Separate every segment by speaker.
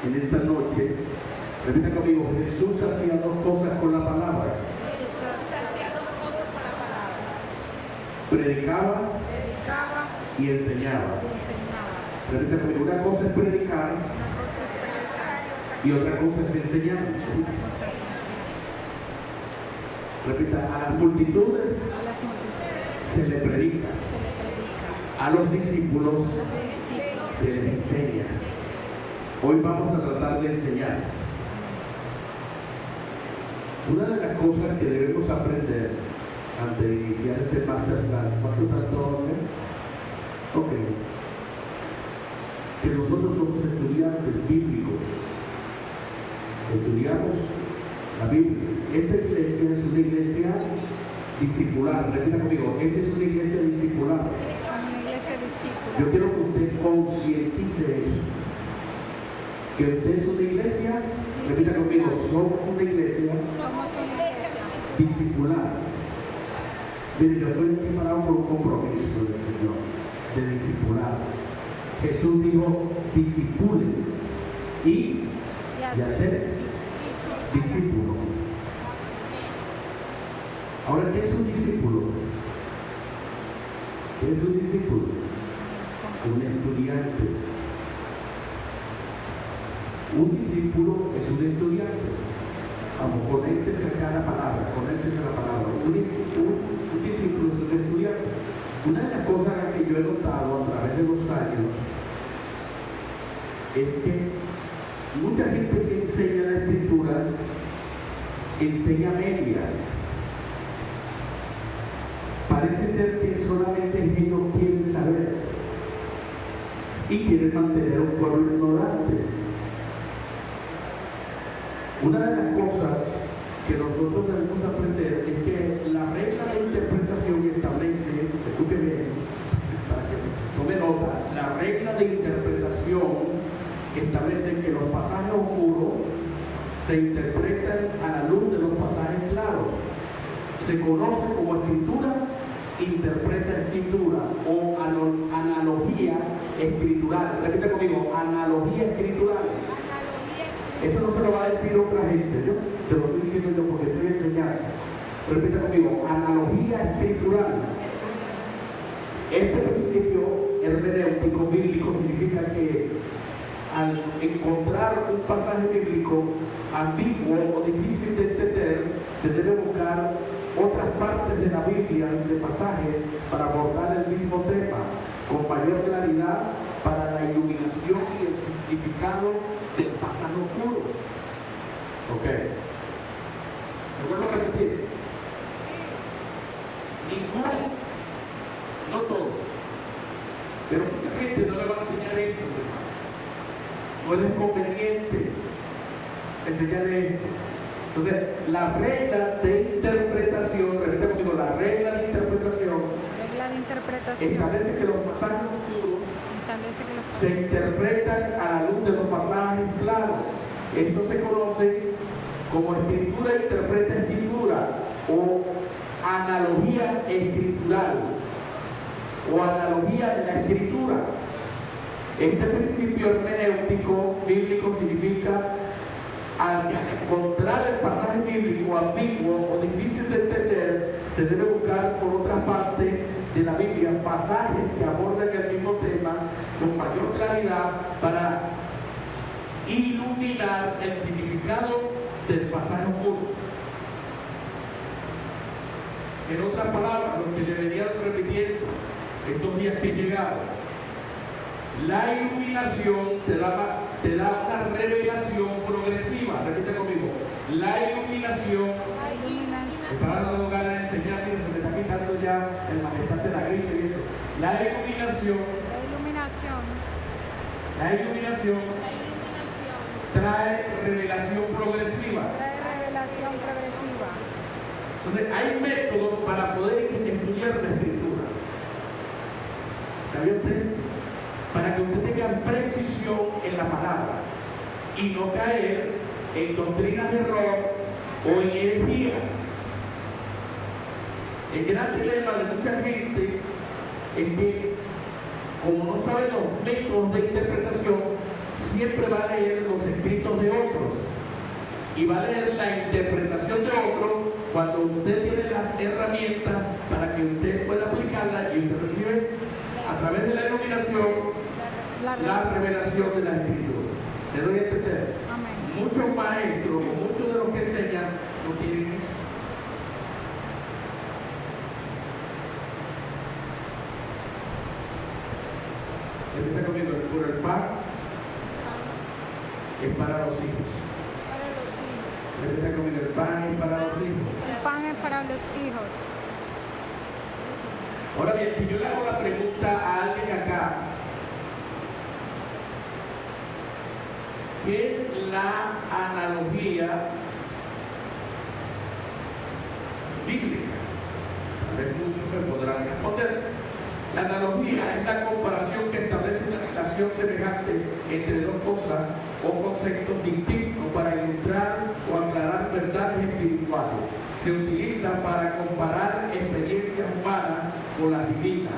Speaker 1: en esta noche. Repita conmigo, Jesús hacía dos cosas con la palabra.
Speaker 2: Jesús hacía dos cosas con la palabra.
Speaker 1: Predicaba y enseñaba.
Speaker 2: Y enseñaba.
Speaker 1: Repita conmigo, una cosa es predicar
Speaker 2: Una cosa es predicar
Speaker 1: y otra cosa es enseñar.
Speaker 2: y otra cosa es enseñar.
Speaker 1: Repita, a las multitudes
Speaker 2: A las multitudes
Speaker 1: se le predica,
Speaker 2: se les predica.
Speaker 1: a los discípulos
Speaker 2: A los discípulos
Speaker 1: se les enseña. Hoy vamos a tratar de enseñar. Una de las cosas que debemos aprender antes de iniciar este masterclass, ¿cuánto tanto? Ok. Que nosotros somos estudiantes bíblicos. Estudiamos la Biblia. Esta iglesia es una iglesia discipular. Repita conmigo, esta es una iglesia discipular.
Speaker 2: Esta es una iglesia discípula.
Speaker 1: Yo quiero que usted concientice eso. Que usted es una iglesia, repita conmigo, somos una iglesia
Speaker 2: Somos una iglesia
Speaker 1: discipular. Mire, yo estoy aquí parado por un compromiso del Señor, de discipular. Jesús dijo, discipulen y hacer discípulo. Ahora, ¿qué es un discípulo? ¿Qué es un discípulo? Un estudiante. Un discípulo es un estudiante. Vamos, conéctese acá a la palabra, conéctese a la palabra. Un discípulo es un estudiante. Una de las cosas que yo he notado a través de los años es que mucha gente que enseña la escritura enseña medias. Parece ser que solamente ellos quieren saber y quieren mantener a un pueblo ignorante. Una de las cosas que nosotros debemos aprender es que la regla de interpretación establece, escúcheme, para que tome nota, la regla de interpretación establece que los pasajes oscuros se interpretan a la luz de los pasajes claros. Se conoce como escritura, interpreta escritura o analogía escritural. Repite conmigo, analogía escritural. Eso no se lo va a decir otra gente, yo te lo estoy diciendo yo porque estoy enseñando. Repita conmigo, analogía escritural. Este principio hermenéutico bíblico significa que al encontrar un pasaje bíblico ambiguo o difícil de entender, se debe buscar otras partes de la Biblia, de pasajes, para abordar el mismo tema con mayor claridad para la iluminación y el significado del pasaje oscuro. Ok. ¿Me vuelvo a repetir? Ninguno, no todos, pero mucha gente no le va a enseñar esto, hermano. No es conveniente enseñar esto. Entonces, la regla de interpretación, repite conmigo, la regla de interpretación establece que los pasajes oscuros se interpretan a la luz de los pasajes claros. Esto se conoce como escritura interpreta escritura o analogía escritural o analogía de la escritura. Este principio hermenéutico bíblico significa al encontrar el pasaje bíblico ambiguo o difícil de entender, se debe buscar por otras partes de la Biblia pasajes que aborden el mismo tema con mayor claridad para iluminar el significado del pasaje oscuro. En otras palabras, lo que le venían repitiendo estos días que llegaron, la iluminación te da una revelación progresiva. Repite conmigo. La iluminación. Estaba dando ganas de enseñar, se me está quitando ya el majestad de la gripe y eso. La iluminación trae revelación progresiva. Entonces, hay métodos para poder estudiar la escritura. ¿Sabía usted? Para que usted tenga precisión en la palabra y no caer en doctrinas de error o en herejías. El gran dilema de mucha gente es que, como no saben los métodos de interpretación, siempre va a leer los escritos de otros y va a leer la interpretación de otros cuando usted tiene las herramientas para que usted pueda aplicarla y usted recibe a través de la iluminación la revelación de la Escritura. ¿Le doy a entender?
Speaker 2: Amén.
Speaker 1: Muchos maestros, muchos de los que enseñan, no tienen eso. Él está comiendo por el pan, es para los hijos.
Speaker 2: Para los hijos.
Speaker 1: Él está comiendo el pan, es para los hijos.
Speaker 2: El pan es para los hijos.
Speaker 1: Ahora bien, si yo le hago la pregunta a alguien acá, ¿qué es la analogía bíblica? Tal vez muchos me podrán responder. La analogía es la comparación que establece una relación semejante entre dos cosas o conceptos distintos para ilustrar o aclarar verdades espirituales. Se utiliza para comparar experiencias humanas con las divinas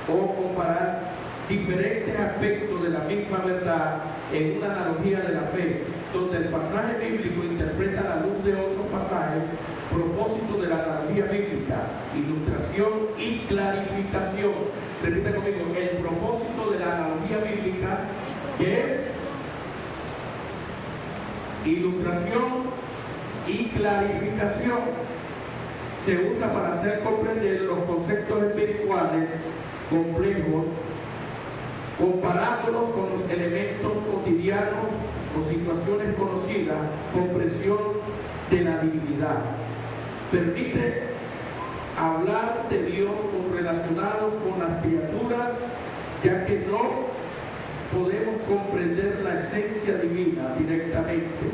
Speaker 1: o comparar diferentes aspectos de la misma verdad en una analogía de la fe, donde el pasaje bíblico interpreta la luz de otro pasaje. Propósito de la analogía bíblica: ilustración y clarificación. Repita conmigo: el propósito de la analogía bíblica, que es ilustración y clarificación, se usa para hacer comprender los conceptos espirituales complejos, comparándolos con los elementos cotidianos o situaciones conocidas, comprensión de la divinidad. Permite hablar de Dios relacionado con las criaturas, ya que no podemos comprender la esencia divina directamente,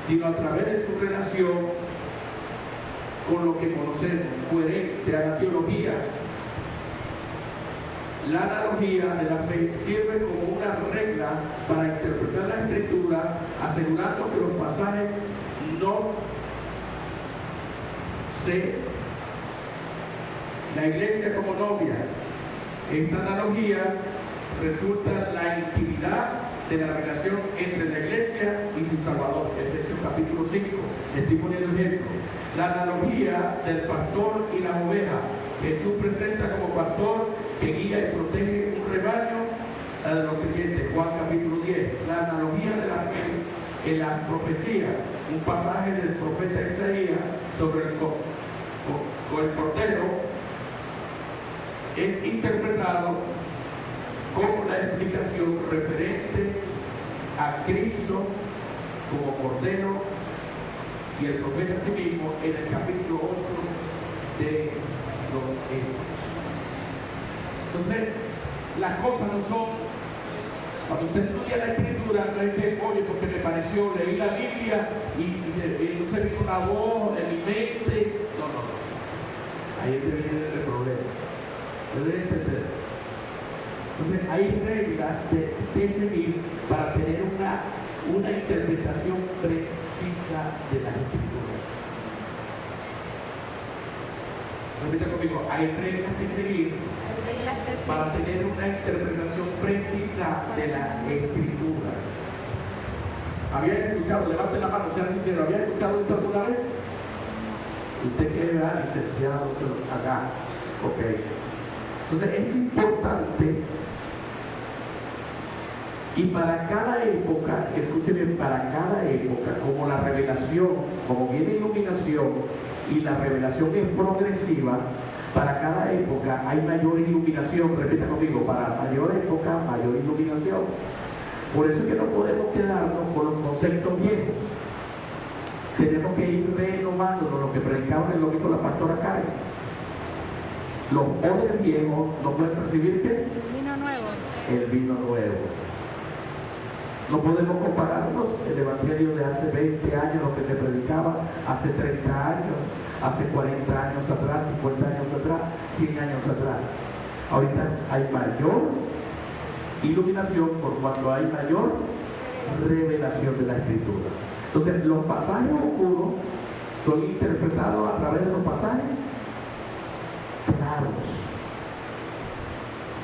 Speaker 1: sino a través de su relación con lo que conocemos, coherente a la teología. La analogía de la fe sirve como una regla para interpretar la Escritura, asegurando que los pasajes no la iglesia como novia. Esta analogía resulta la intimidad de la relación entre la iglesia y su Salvador. Efesios capítulo 5. Estoy poniendo ejemplo. La analogía del pastor y la oveja. Jesús presenta como pastor que guía y protege un rebaño de los creyentes. Juan capítulo 10. La analogía de la fe en la profecía. Un pasaje del profeta Isaías sobre el cordero es interpretado como la explicación referente a Cristo como cordero, y el profeta a sí mismo en el capítulo 8 de los Hechos. Entonces, las cosas no son, cuando usted estudia la Escritura, no es que, oye, porque me pareció, leí la Biblia y entonces vino una voz en mi mente. No. Ahí es que viene el problema. ¿Pueden entender? Entonces, hay reglas de seguir para tener una interpretación precisa de las Escrituras. Repita conmigo: hay reglas que seguir para tener una interpretación precisa de la Escritura. ¿Habían escuchado? Levanten la mano, sean sinceros. ¿Habían escuchado esto alguna vez? Usted que era licenciado acá. Ok. Entonces es importante, y para cada época, escuche bien, para cada época, como la revelación, como viene iluminación y la revelación es progresiva, para cada época hay mayor iluminación. Repita conmigo: para mayor época, mayor iluminación. Por eso es que no podemos quedarnos con los conceptos viejos. Tenemos que ir renovándonos, lo que predicaba el domingo la pastora Karen. Los odres viejos no pueden recibir ¿qué?
Speaker 2: Vino nuevo.
Speaker 1: El vino nuevo. No podemos compararnos el evangelio de hace 20 años, lo que se predicaba hace 30 años, hace 40 años atrás, 50 años atrás, 100 años atrás. Ahorita hay mayor iluminación por cuanto hay mayor revelación de la Escritura. Entonces, los pasajes oscuros son interpretados a través de los pasajes claros.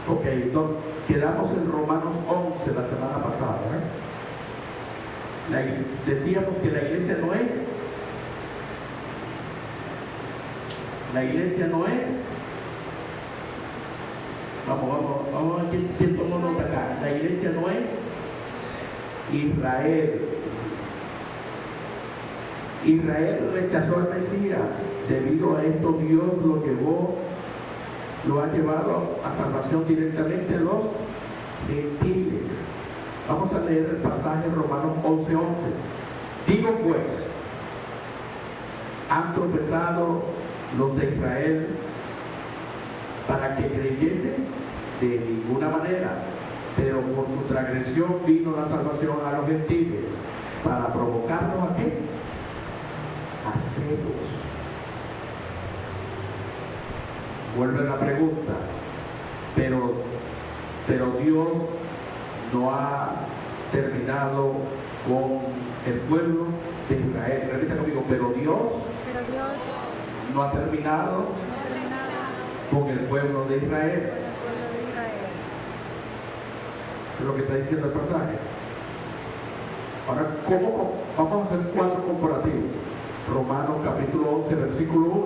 Speaker 1: Ok, entonces quedamos en Romanos 11 la semana pasada. Decíamos que la iglesia no es. La iglesia no es. Vamos a ver quién tomó nota acá. La iglesia no es Israel. Israel rechazó al Mesías. Debido a esto, Dios lo ha llevado a salvación directamente a los gentiles. Vamos a leer el pasaje en Romanos 11:11. Digo pues, han tropezado los de Israel para que creyesen de ninguna manera, pero por su transgresión vino la salvación a los gentiles, para provocarnos a qué? A celos. Vuelve la pregunta, pero Dios no ha terminado con el pueblo de Israel. Repita conmigo, pero Dios no ha terminado con el pueblo de Israel. Es lo que está diciendo el pasaje. Ahora, vamos a hacer 4 comparativos? Romanos capítulo 11, versículo 1.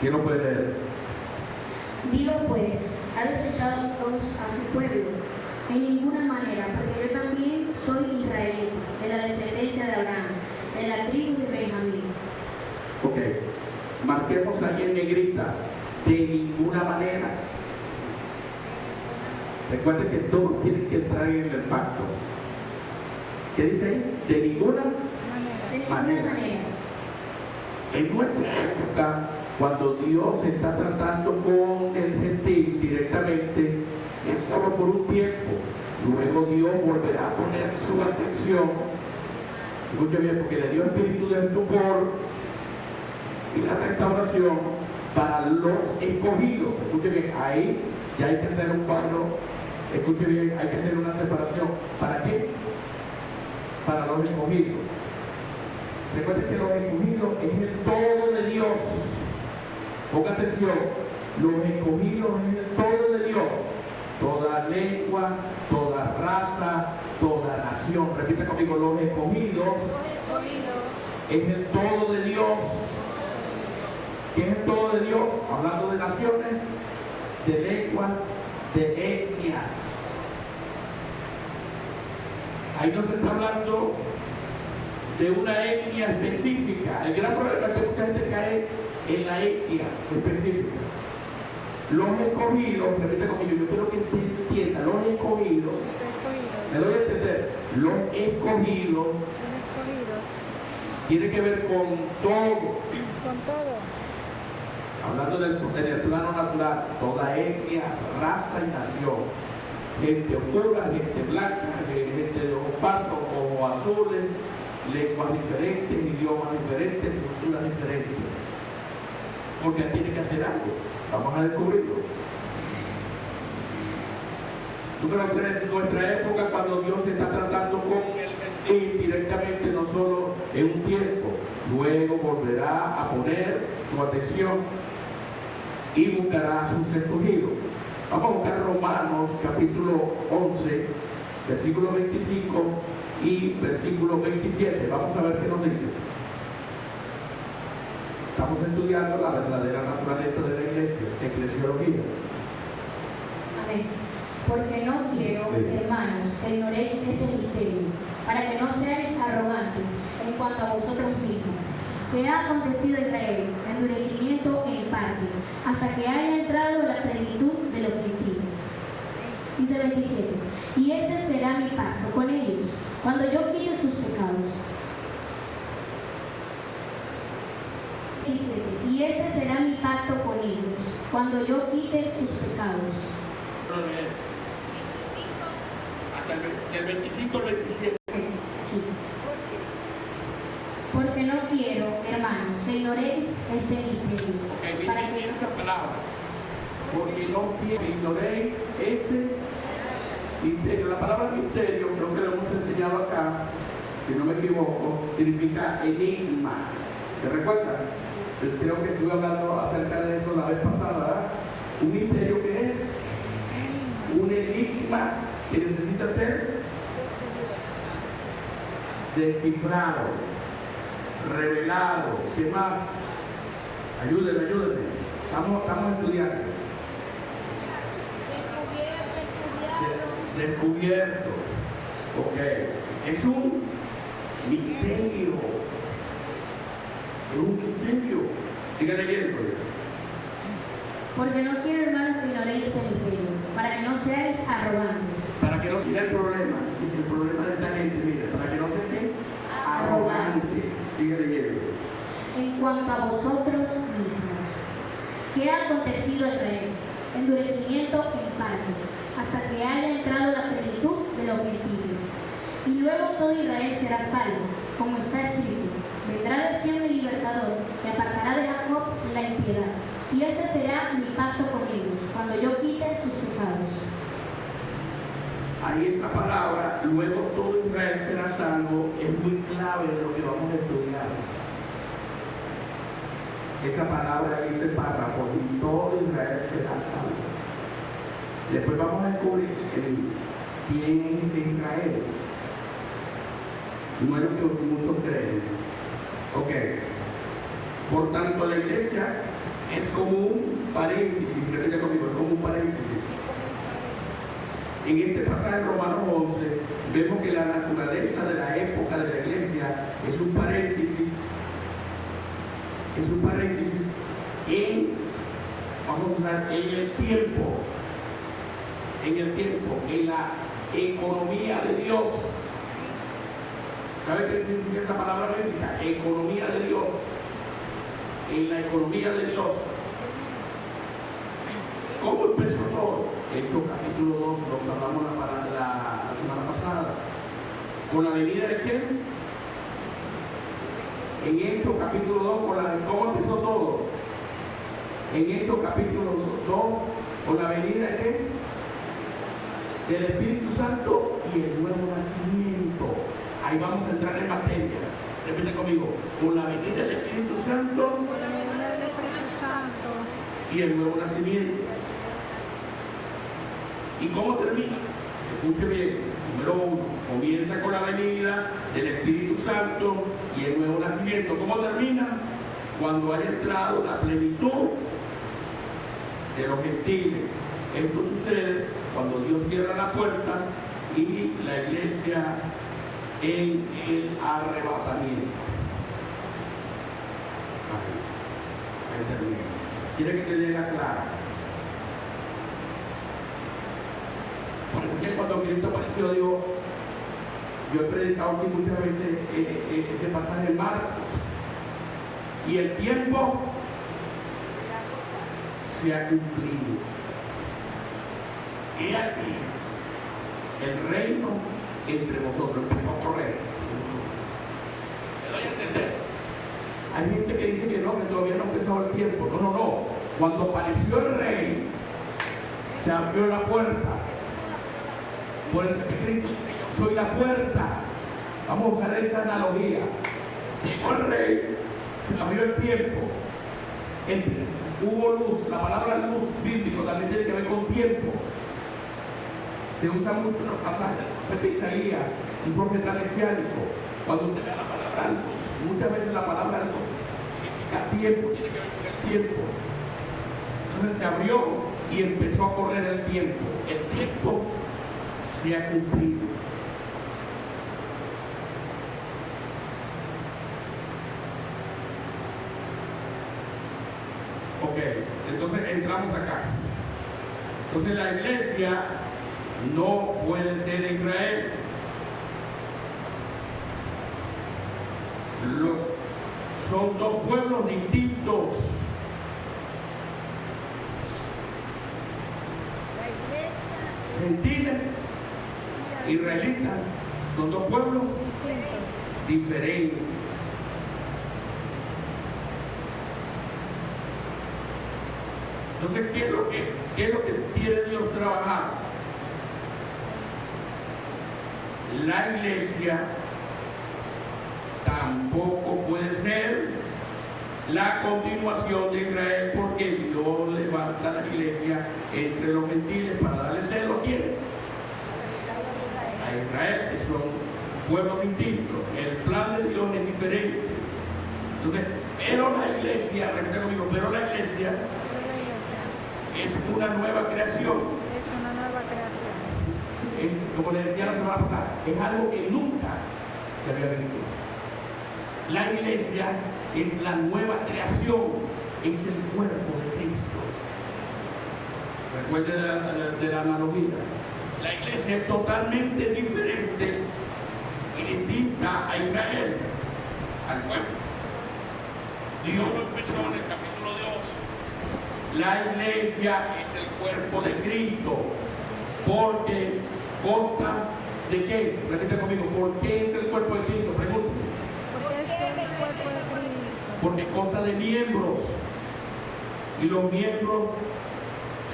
Speaker 1: ¿Quién lo puede leer?
Speaker 3: Digo pues, ha desechado Dios a su pueblo. En ninguna manera, porque yo también soy israelita, de la descendencia de Abraham, de la tribu de Benjamín.
Speaker 1: Ok, marquemos ahí en negrita, de ninguna manera. Recuerden que todos tienen que entrar en el pacto. ¿Qué dice ahí? De ninguna manera. En nuestra época, cuando Dios está tratando con el gentil directamente, es solo por un tiempo. Luego Dios volverá a poner su atención. Escuche bien, porque le dio espíritu de estupor y la restauración para los escogidos. Escuche bien, ahí ya hay que hacer un cuadro. Escuche bien, hay que hacer una separación. ¿Para qué? Para los escogidos. Recuerden que los escogidos es el todo de Dios. Ponga atención, los escogidos es el todo de Dios. Toda lengua, toda raza, toda nación. Repita conmigo, los escogidos es el todo de Dios. ¿Qué es el todo de Dios? Hablando de naciones, de lenguas, de etnias. Ahí no se está hablando de una etnia específica. El gran problema es que mucha gente cae en la etnia específica. Los escogidos, repite conmigo, yo quiero que entienda, los escogidos, me doy a entender, los escogidos tiene que ver con todo.
Speaker 2: Con todo.
Speaker 1: Hablando del plano natural, toda etnia, raza y nación. Gente oscura, gente blanca, gente de ojos pardos, ojos azules, lenguas diferentes, idiomas diferentes, culturas diferentes. Porque tiene que hacer algo. Vamos a descubrirlo. Número 3, nuestra época, cuando Dios está tratando con el gentil directamente, no solo en un tiempo, luego volverá a poner su atención y buscará a sus escogidos. Vamos a buscar Romanos capítulo 11, versículo 25 y versículo 27. Vamos a ver qué nos dice. Estamos estudiando la verdadera naturaleza de la iglesia, eclesiología.
Speaker 3: Amén. Porque no quiero, hermanos, que ignoréis este misterio, para que no seáis arrogantes en cuanto a vosotros mismos, que ha acontecido a Israel endurecimiento en parte, hasta que haya entrado la plenitud de los gentiles. Dice 27. Y este será mi pacto con ellos, cuando yo quite sus pecados. Dice, y este será mi pacto con ellos, cuando yo quite sus pecados.
Speaker 1: Hasta el 25 al 27.
Speaker 3: Porque no quiero, hermanos, que ignoréis este misterio.
Speaker 1: Okay,
Speaker 3: para que
Speaker 1: esa palabra. Porque no quiero que ignoréis este misterio. La palabra misterio, creo que lo hemos enseñado acá, si no me equivoco, significa enigma. ¿Se recuerdan? Creo que estuve hablando acerca de eso la vez pasada, ¿verdad? Un misterio que es un enigma que necesita ser descifrado, revelado. ¿Qué más? Ayúdenme. Estamos estudiando. Descubierto. Ok. Es un misterio. Es un misterio. Siga leyendo.
Speaker 3: Porque no quiero, hermanos, que ignoréis este misterio, para que no seáis arrogantes.
Speaker 1: Para que no siga el problema de esta gente, mire, para que no se quede arrogantes. Sigue leyendo.
Speaker 3: En cuanto a vosotros mismos, ¿qué ha acontecido a Israel? Endurecimiento en parte, hasta que haya entrado la plenitud de los gentiles. Y luego todo Israel será salvo, como está escrito: vendrá de Sion el libertador, que apartará de Jacob la impiedad. Y este será mi pacto con ellos, cuando yo quite sus pecados.
Speaker 1: Ahí esta palabra, luego todo Israel será salvo, es muy clave de lo que vamos a estudiar. Esa palabra, ese párrafo, y todo Israel será salvo. Después vamos a descubrir quién es Israel. No es lo que muchos creen. Ok. Por tanto, la iglesia es como un paréntesis, repite conmigo, es como un paréntesis. En este pasaje de Romanos 11 vemos que la naturaleza de la época de la iglesia es un paréntesis en, vamos a usar, en el tiempo, en la economía de Dios. ¿Sabe qué significa esa palabra bíblica? Economía de Dios. En la economía de Dios. ¿Cómo empezó todo? Hechos capítulo 2, lo hablamos la semana pasada. ¿Con la venida de quién? En Hechos capítulo 2, ¿cómo empezó todo? En Hechos capítulo 2, con la venida de quién? Del Espíritu Santo y el nuevo nacimiento. Ahí vamos a entrar en materia. Repite conmigo: con la venida del Espíritu Santo y el nuevo nacimiento. ¿Y cómo termina? Escuche bien. Número 1, comienza con la venida del Espíritu Santo y el nuevo nacimiento. ¿Cómo termina? Cuando haya entrado la plenitud de los gentiles. Esto sucede cuando Dios cierra la puerta y la iglesia en el arrebatamiento. Ahí termina. Quiere que te dé la clara. Parece que cuando Cristo apareció, digo, yo he predicado aquí muchas veces ese pasaje en Marcos. Y el tiempo se ha cumplido. He aquí el reino entre vosotros. Empezó a correr. ¿Me doy a entender? Hay gente que dice que no, que todavía no ha empezado el tiempo. No. Cuando apareció el rey, se abrió la puerta. Por eso que Cristo dice: yo soy la puerta. Vamos a usar esa analogía. Llegó el rey, se abrió el tiempo. Hubo luz. La palabra luz bíblico también tiene que ver con tiempo. Se usa mucho en los pasajes del profeta Isaías, un profeta mesiánico. Cuando usted ve la palabra luz, muchas veces la palabra luz significa tiempo, tiene que ver con el tiempo. Entonces se abrió y empezó a correr el tiempo. El tiempo se ha cumplido. Ok, entonces entramos acá. Entonces la iglesia no puede ser de Israel. Son dos pueblos distintos. Gentiles, israelitas, son dos pueblos diferentes. Entonces, ¿qué es lo que quiere Dios trabajar? La iglesia tampoco puede ser la continuación de Israel, porque Dios levanta la iglesia entre los gentiles para darle celo. ¿Quién? Israel, que son pueblos distintos. El plan de Dios es diferente. Entonces, pero la iglesia, repite conmigo, pero la iglesia
Speaker 2: Pero la iglesia
Speaker 1: es una nueva creación.
Speaker 2: es una nueva creación.
Speaker 1: Como le decía la semana pasada, es algo que nunca se había visto. La iglesia es la nueva creación, es el cuerpo de Cristo. Recuerde de la analogía. La iglesia es totalmente diferente y distinta a Israel, al pueblo. Dios lo empezó en el capítulo 2. La iglesia es el cuerpo de Cristo, porque consta de qué. Repite conmigo, ¿por qué es el cuerpo de Cristo? Pregunto.
Speaker 2: Porque es el cuerpo de Cristo.
Speaker 1: Porque consta de miembros, y los miembros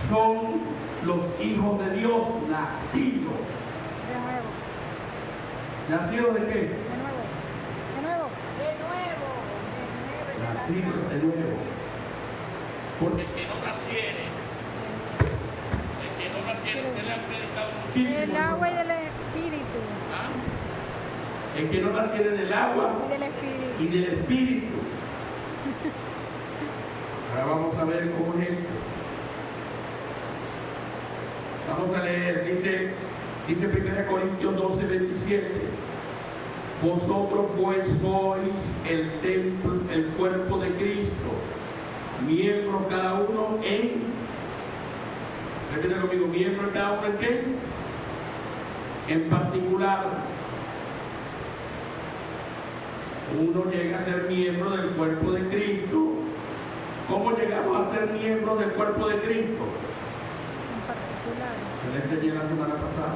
Speaker 1: son los hijos de Dios nacidos.
Speaker 2: De nuevo.
Speaker 1: ¿Nacidos de qué?
Speaker 2: De nuevo. De nuevo. De nuevo.
Speaker 1: Nacidos de nuevo. Porque el que no naciere, usted le ha predicado muchísimo.
Speaker 2: Del agua y del espíritu.
Speaker 1: ¿Ah? El que no naciere del agua
Speaker 2: Y del espíritu.
Speaker 1: y del espíritu. Ahora vamos a ver cómo es esto. Vamos a leer, dice 1 Corintios 12, 27. Vosotros pues sois el templo, el cuerpo de Cristo, miembro cada uno repite conmigo, miembro cada uno en qué? En particular. Uno llega a ser miembro del cuerpo de Cristo. ¿Cómo llegamos a ser miembros del cuerpo de Cristo?
Speaker 2: En particular.
Speaker 1: Yo le enseñé la semana pasada.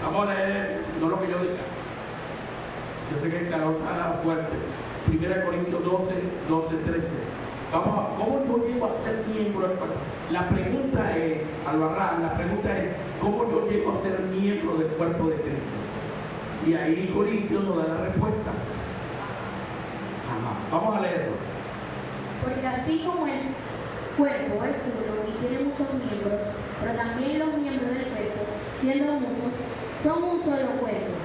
Speaker 1: Vamos a leer, no lo que yo diga. Yo sé que el calor está fuerte. 1 Corintios 12, 13. Vamos a, ¿cómo yo llego a ser miembro del cuerpo? La pregunta es, Albarrán, ¿cómo yo llego a ser miembro del cuerpo de Cristo? Y ahí Corintios nos da la respuesta. Ajá. Vamos a leerlo.
Speaker 3: Porque así como el cuerpo es uno y tiene muchos miembros, pero también los miembros del cuerpo, siendo muchos, son un solo cuerpo.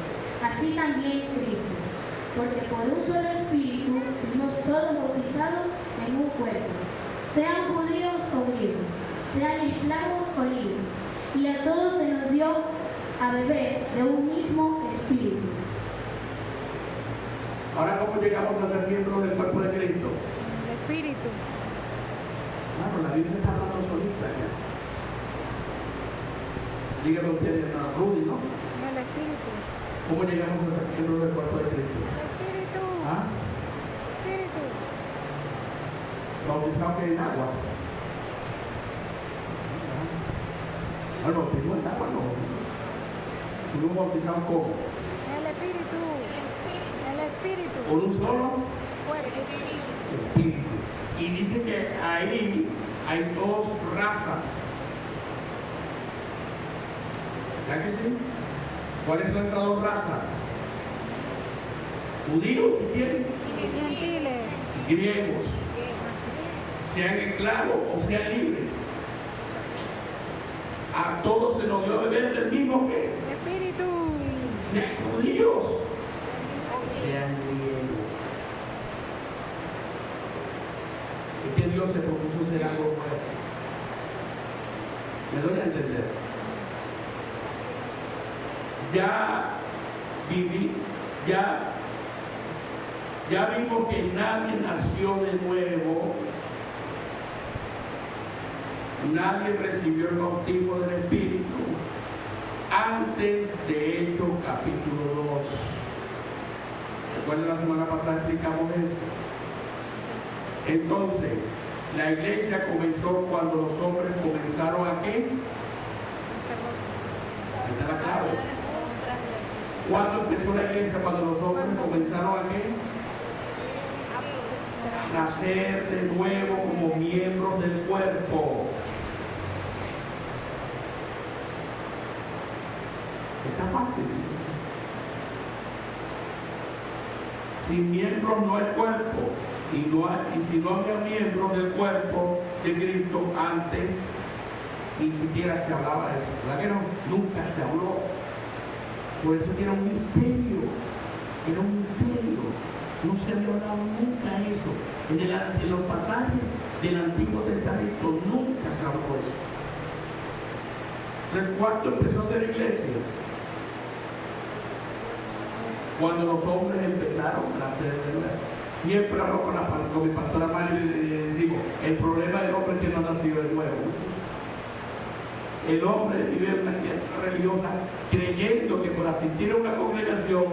Speaker 3: Así también Cristo. Porque por un solo espíritu fuimos todos bautizados en un cuerpo, sean judíos o griegos, sean esclavos o libres, y a todos se nos dio a beber de un mismo espíritu.
Speaker 1: Ahora, ¿cómo llegamos a ser miembros del cuerpo de Cristo?
Speaker 2: El espíritu.
Speaker 1: Claro, la Biblia está hablando solita ya. Dígame ustedes, Rudy, ¿no?
Speaker 2: En el espíritu.
Speaker 1: ¿Cómo llegamos a ser miembros del cuerpo de Cristo?
Speaker 2: El espíritu.
Speaker 1: ¿Ah?
Speaker 2: Espíritu.
Speaker 1: Bautizado que en agua. No, bautismo en agua no. Fuimos bautizados como
Speaker 2: El espíritu. El espíritu.
Speaker 1: por un solo
Speaker 2: Cuerpo.
Speaker 1: espíritu. Y dice que ahí hay dos razas. ¿Verdad que sí? ¿Cuáles son esas dos razas? Judíos, si quieren,
Speaker 2: Gentiles.
Speaker 1: griegos, sean esclavos o sean libres. A todos se nos dio a beber del mismo que
Speaker 2: Espíritu.
Speaker 1: sean judíos, sean griegos. Es que Dios se propuso ser algo nuevo. ¿Me doy a entender? Ya vimos que nadie nació de nuevo, nadie recibió el bautismo del Espíritu antes de Hechos capítulo 2. ¿Recuerdan la semana pasada explicamos eso? Entonces, la iglesia comenzó cuando los hombres comenzaron a ¿qué? Ahí está la clave. ¿Cuándo empezó la iglesia? Cuando los hombres comenzaron a ¿qué? A nacer de nuevo como miembros del cuerpo. Está fácil. Sin miembros no hay cuerpo. Y si no había miembros del cuerpo de Cristo antes, ni siquiera se hablaba de eso, ¿verdad que no? Nunca se habló. Por eso que era un misterio, era un misterio. No se había hablado nunca eso. En los pasajes del Antiguo Testamento nunca se habló de eso. Entonces, ¿cuándo empezó a ser iglesia? Cuando los hombres empezaron a nacer de nuevo. Siempre hablo con mi pastora Mario y le decimos, el problema del hombre es que no ha nacido de nuevo. El hombre vive una vida religiosa creyendo que por asistir a una congregación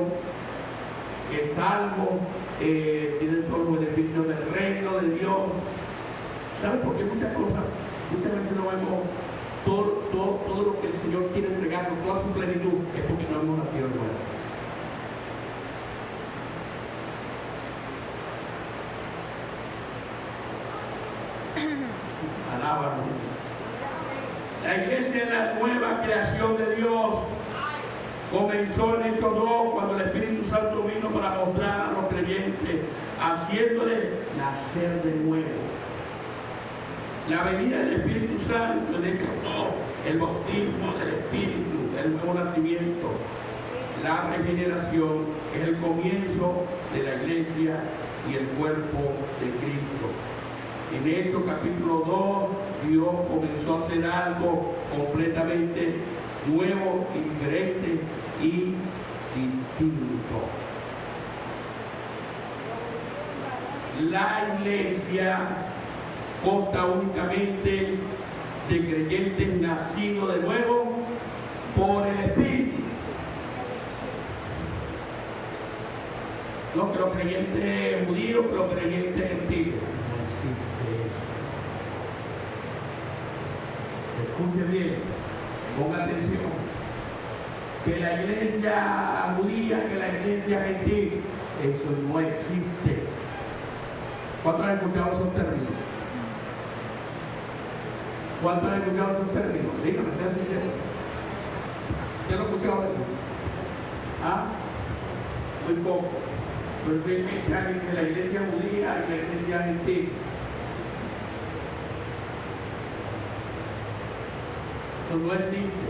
Speaker 1: es salvo, tiene todos los beneficios del reino de Dios. ¿Saben por qué muchas veces no vemos todo lo que el Señor quiere entregarnos, toda su plenitud? Es porque no hemos nacido de nuevo. Alábalo. La iglesia es la nueva creación de Dios. Comenzó en Hechos 2 cuando el Espíritu Santo vino para mostrar a los creyentes, haciéndole nacer de nuevo. La venida del Espíritu Santo en Hechos 2, el bautismo del Espíritu, el nuevo nacimiento, la regeneración, es el comienzo de la iglesia y el cuerpo de Cristo. En Hechos capítulo 2, Dios comenzó a hacer algo completamente nuevo y diferente y distinto. La iglesia consta únicamente de creyentes nacidos de nuevo por el Espíritu. No que los creyentes judíos, que los creyentes gentiles. No existe eso. Escuche bien, ponga atención. Que la iglesia judía, que la iglesia gentil, eso no existe. ¿Cuántos han escuchado esos términos? ¿Cuántos han escuchado esos términos? Dígame, sea sincero. ¿Usted lo ha escuchado eso? ¿Ah? Muy poco. Pero sí, que la iglesia judía y la iglesia gentil. Eso no existe.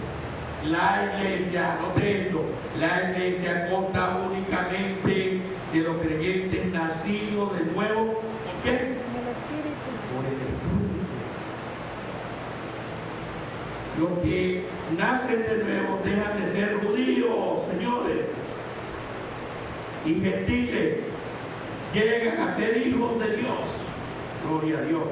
Speaker 1: La iglesia, note esto, la iglesia consta únicamente de los creyentes nacidos de nuevo. ¿Por qué?
Speaker 2: En el Espíritu.
Speaker 1: Por el Espíritu. Los que nacen de nuevo dejan de ser judíos, señores, y gentiles, llegan a ser hijos de Dios. Gloria a Dios.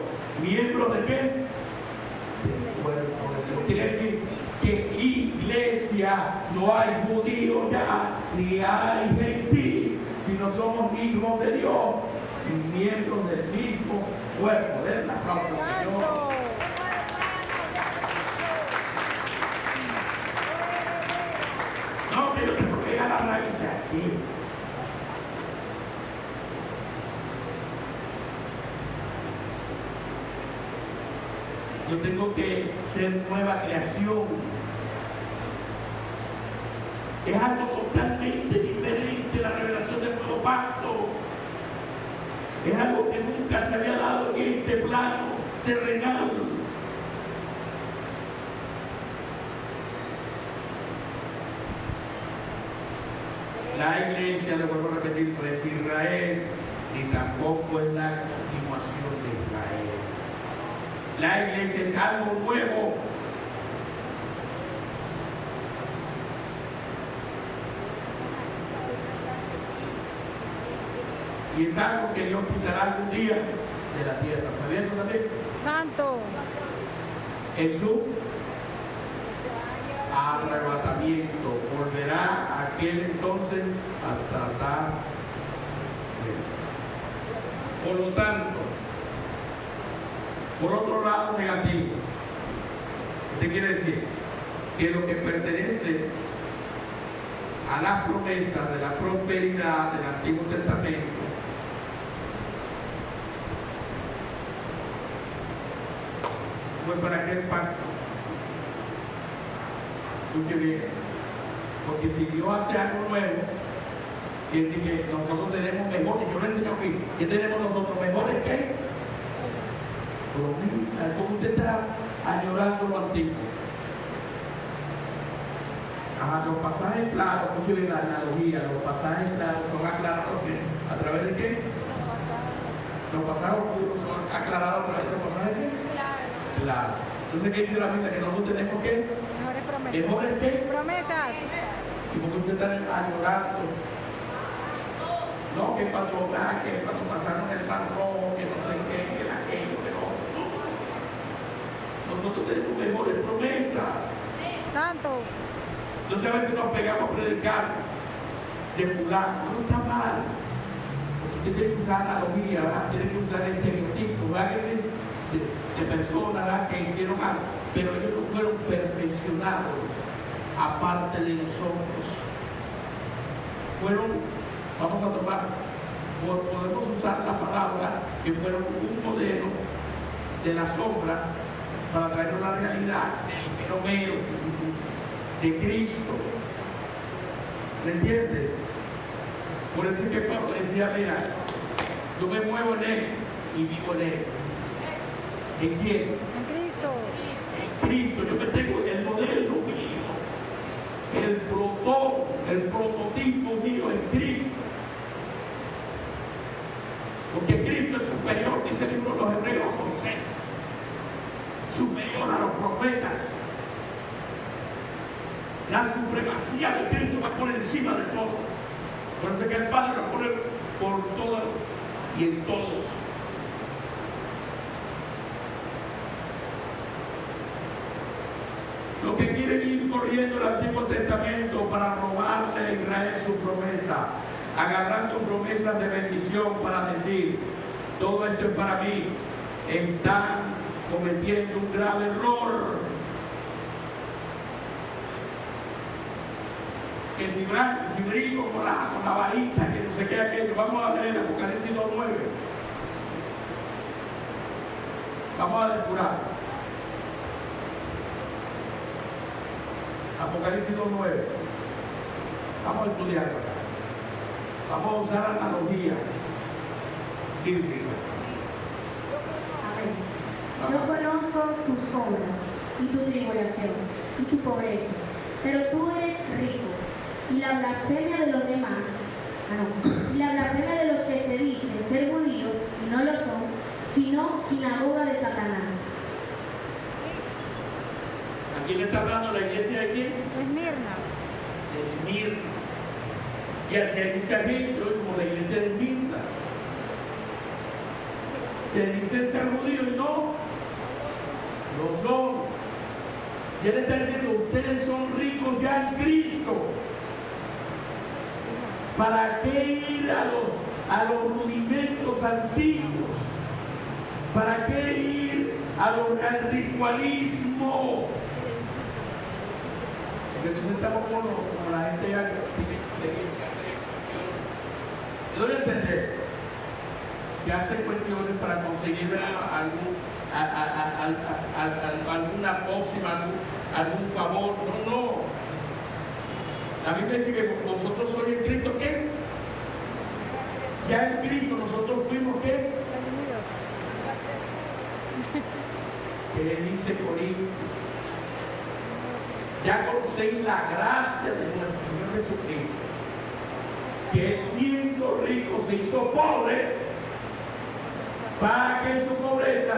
Speaker 1: ¿Miembros de qué? Del cuerpo de Dios. Quiere decir que iglesia no hay judío ya, ni hay gentil, sino somos hijos de Dios y miembros del mismo cuerpo. Den un aplauso, Señor.
Speaker 2: Santo.
Speaker 1: No, pero tengo que llegar a la raíz aquí. Yo tengo que ser nueva creación. Es algo totalmente diferente la revelación del nuevo pacto. Es algo que nunca se había dado en este plano terrenal. La iglesia, le vuelvo a repetir, no es Israel, ni tampoco es la continuación de Israel. La iglesia es algo nuevo. Y es algo que Dios quitará algún día de la tierra. ¿Sabías eso también?
Speaker 2: Santo.
Speaker 1: En su arrebatamiento volverá aquel entonces a tratar de él. Por lo tanto, por otro lado negativo, ¿qué quiere decir? Que lo que pertenece a las promesas de la prosperidad del Antiguo Testamento fue para aquel pacto. Escuche bien, porque si Dios hace algo nuevo, quiere decir que nosotros tenemos mejores. Yo le enseño aquí, ¿qué tenemos nosotros? ¿Mejores qué? Promesa, como usted está añorando lo antiguo. Los pasajes claros, mucho de la analogía, los pasajes claros son aclarados ¿a través de qué? Los pasajes oscuros son aclarados a través de los pasajes ¿qué? Claro. Entonces, ¿qué dice la Biblia? Que nosotros tenemos que
Speaker 2: Mejores promesas.
Speaker 1: ¿mejores qué?
Speaker 2: Promesas.
Speaker 1: Y porque usted está añorando. No, que cuando pasaron el mar rojo, que no sé qué, que aquello, que no. Nosotros tenemos mejores promesas.
Speaker 2: Santo.
Speaker 1: Entonces a veces nos pegamos a predicar de fulano, no está mal. Usted tiene que usar analogía, ¿verdad? Tiene que usar estereotipos, ¿verdad? Que sí? De personas, ¿verdad? Que hicieron algo, pero ellos no fueron perfeccionados aparte de nosotros. Fueron, vamos a tomar, podemos usar la palabra que fueron un modelo de la sombra para traer una realidad del mero de Cristo. ¿Me entiende? Por eso es que Pablo decía, mira, yo me muevo en él y vivo en él. ¿En quién?
Speaker 2: En Cristo.
Speaker 1: En Cristo. Yo me tengo el modelo mío, el prototipo mío en Cristo. Porque Cristo es superior, dice el libro de los Hebreos, a Moisés. Superior a los profetas. La supremacía de Cristo va por encima de todo. Por eso es que el Padre lo pone por todo y en todos. Los que quieren ir corriendo el Antiguo Testamento para robarle a Israel su promesa, agarrando promesas de bendición para decir, todo esto es para mí, están cometiendo un grave error. Que si brinco con la varita, que no sé qué aquello. Vamos a leer Apocalipsis 2:9. Vamos a depurar. Apocalipsis 2:9. Vamos a estudiarlo. Vamos a usar analogía bíblica.
Speaker 3: Amén. Yo conozco tus obras y tu tribulación y tu pobreza, pero tú eres rico. Y la blasfemia de los demás, y la blasfemia de los que se dicen ser judíos y no lo son, sino sinagoga de Satanás.
Speaker 1: ¿A quién le está hablando la iglesia de quién?
Speaker 2: Esmirna.
Speaker 1: De Esmirna. Y así hay mucha gente hoy como la iglesia de Esmirna. Se dicen ser judíos y no lo son. Y él está diciendo, ustedes son ricos ya en Cristo. ¿Para qué ir a los rudimentos antiguos? ¿Para qué ir al ritualismo? Porque entonces estamos como la gente ya yo doy a entender que hace cuestiones para conseguir alguna pócima, algún favor. No. La Biblia dice que nosotros sois en Cristo, ¿qué? Ya en Cristo nosotros fuimos, ¿qué?
Speaker 2: Redimidos.
Speaker 1: Que dice Corinto. Ya conocéis la gracia de nuestro Señor Jesucristo, que siendo rico se hizo pobre para que su pobreza,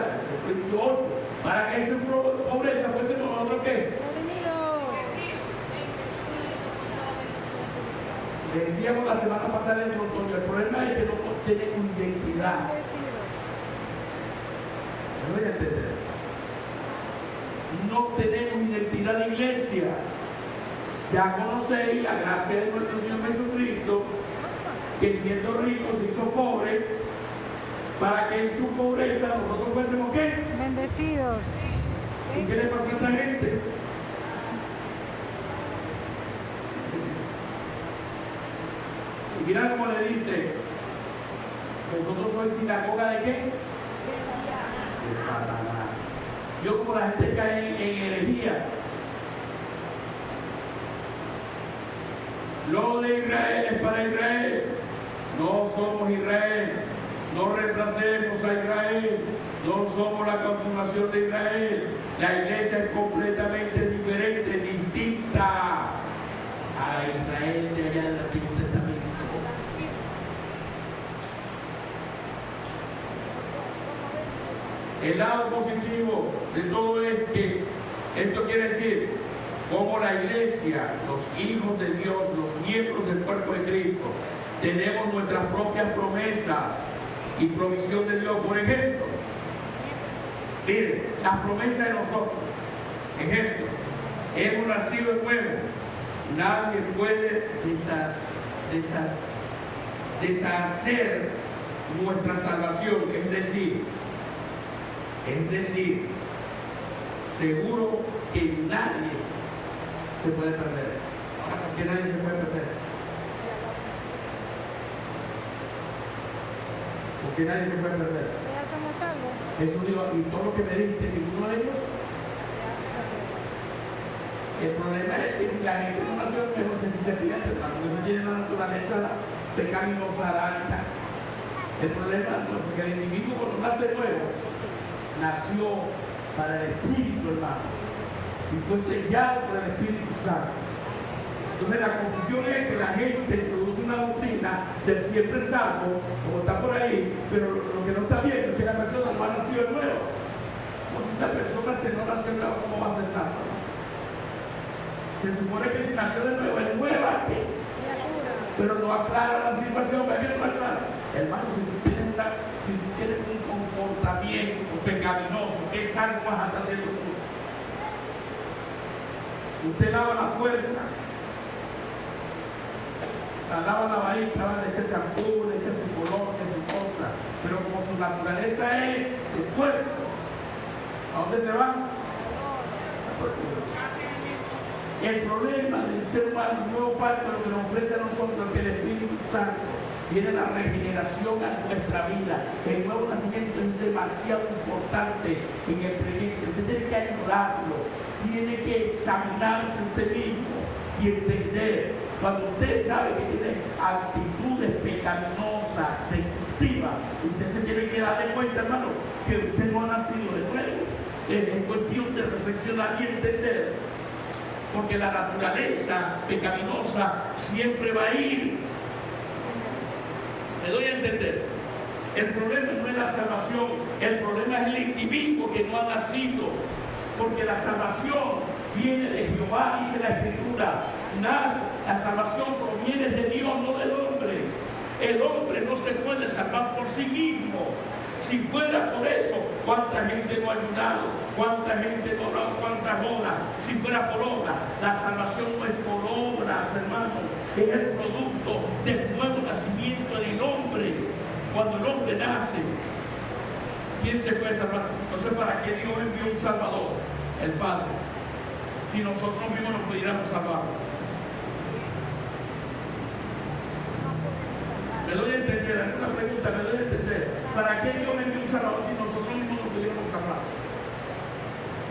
Speaker 1: para que su pobreza fuese nosotros, ¿qué?
Speaker 2: Redimidos.
Speaker 1: Le decíamos la semana pasada en el otoño, el problema es que no tenemos identidad.
Speaker 2: Bendecidos.
Speaker 1: ¿Me voy a entender? No tenemos identidad de iglesia. Ya conocéis la gracia de nuestro Señor Jesucristo, que siendo rico se hizo pobre, para que en su pobreza nosotros fuésemos ¿qué?
Speaker 2: Bendecidos.
Speaker 1: ¿Y qué le pasó a esta gente? Y mira cómo le dice, vosotros sois sinagoga de qué? De Satanás. Yo como la gente cae en herejía. Lo de Israel es para Israel. No somos Israel. No reemplacemos a Israel. No somos la continuación de Israel. La iglesia es completamente diferente, distinta a Israel de allá del Antiguo Testamento. El lado positivo de todo es que esto quiere decir como la iglesia, los hijos de Dios, los miembros del cuerpo de Cristo, tenemos nuestras propias promesas y provisión de Dios. Por ejemplo, miren, las promesas de nosotros. Ejemplo, hemos nacido de nuevo. Nadie puede deshacer nuestra salvación. Es decir, seguro que nadie se puede perder. Ahora, ¿por qué nadie se puede perder? ¿Por qué nadie se puede perder?
Speaker 2: Ya somos salvos.
Speaker 1: Jesús dijo, y todo lo que me diste, ninguno de ellos. El problema es que si la gente no nació de nuevo, se pierde, hermano. No tiene la naturaleza pecaminosa, adánica. El problema no, porque el individuo cuando nace nuevo, nació para el Espíritu, hermano, y fue sellado por el Espíritu Santo. Entonces la confusión es que la gente introduce una doctrina del siempre salvo, como está por ahí, pero lo que no está viendo es que la persona no ha nacido de nuevo. Como si la persona no nació de nuevo, ¿cómo va a ser salvo? Se supone que si nació de nuevo es nueva, pero no aclara la situación. ¿Para qué no aclara? Hermano, si tú tienes un comportamiento pecaminoso, ¿qué salvo vas a estar haciendo tú? Usted lava la puerta, la lava la varita, le echa champú, le echa su color, le echa su cosa, pero como su naturaleza es el cuerpo, ¿a dónde se va? El problema del ser humano, el nuevo pacto, lo que nos ofrece a nosotros es que el Espíritu Santo viene la regeneración a nuestra vida. El nuevo nacimiento es demasiado importante en el creyente. Usted tiene que ayudarlo, tiene que examinarse usted mismo y entender. Cuando usted sabe que tiene actitudes pecaminosas, destructivas, usted se tiene que dar de cuenta, hermano, que usted no ha nacido de nuevo. Es cuestión de reflexionar y entender. Porque la naturaleza pecaminosa siempre va a ir. ¿Me doy a entender? El problema no es la salvación, el problema es el individuo que no ha nacido. Porque la salvación viene de Jehová, dice la Escritura. La salvación proviene de Dios, no del hombre. El hombre no se puede salvar por sí mismo. Si fuera por eso, ¿cuánta gente no ha ayudado? ¿Cuánta gente no ha orado? ¿Cuántas horas? Si fuera por obra, la salvación no es por obras, hermano. Es el producto del nuevo nacimiento del hombre. Cuando el hombre nace, ¿quién se puede salvar? Entonces, ¿para qué Dios envió un Salvador? El Padre. Si nosotros mismos nos pudiéramos salvar. ¿Me doy a entender? ¿Alguna pregunta? ¿Me doy a entender? ¿Para qué Dios envió un Salvador si nosotros mismos nos pudiéramos salvar?